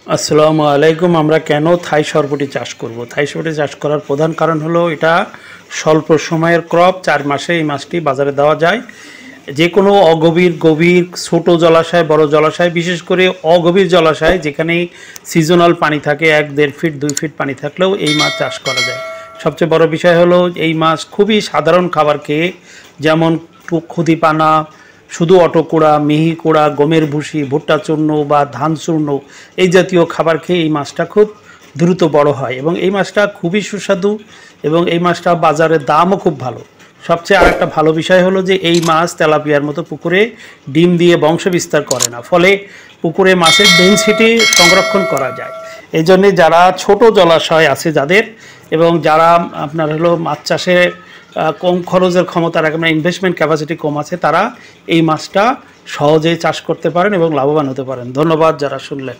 আসসালামু আলাইকুম। আমরা কেন থাই সরপুঁটি চাষ করব? থাই সরপুঁটি চাষ করার প্রধান কারণ হলো এটা স্বল্প সময়ের ক্রপ, 4 মাসে এই মাছটি বাজারে দেওয়া যায়। যে কোনো গভীর ছোট জলাশয়, বড় জলাশয়, বিশেষ করে অগভীর জলাশয় যেখানে সিজনাল পানি থাকে, 1-1.5 ফিট 2 ফিট পানি থাকলেও এই মাছ চাষ করা যায়। সবচেয়ে বড় বিষয় হলো এই মাছ খুবই সাধারণ খাবার খেয়ে, যেমন খুদিপানা, শুধু অটোকোড়া, মিহি কোড়া, গমের ভুসি, ভুট্টা চূর্ণ বা ধান চূর্ণ এই জাতীয় খাবার খেয়ে এই মাছটা খুব দ্রুত বড় হয় এবং এই মাছটা খুবই সুস্বাদু এবং এই মাছটা বাজারের দামও খুব ভালো। সবচেয়ে আরেকটা ভালো বিষয় হলো যে এই মাছ তেলাপিয়ার মতো পুকুরে ডিম দিয়ে বংশ বিস্তার করে না, ফলে পুকুরে মাছের ডেনসিটি সংরক্ষণ করা যায়। এই জন্যে যারা ছোট জলাশয় আছে যাদের, এবং যারা আপনার হলো মাছ চাষে কম খরচের ক্ষমতা রাখে, মানে ইনভেস্টমেন্ট ক্যাপাসিটি কম আছে, তারা এই মাছটা সহজেই চাষ করতে পারেন এবং লাভবান হতে পারেন। ধন্যবাদ যারা শুনলেন।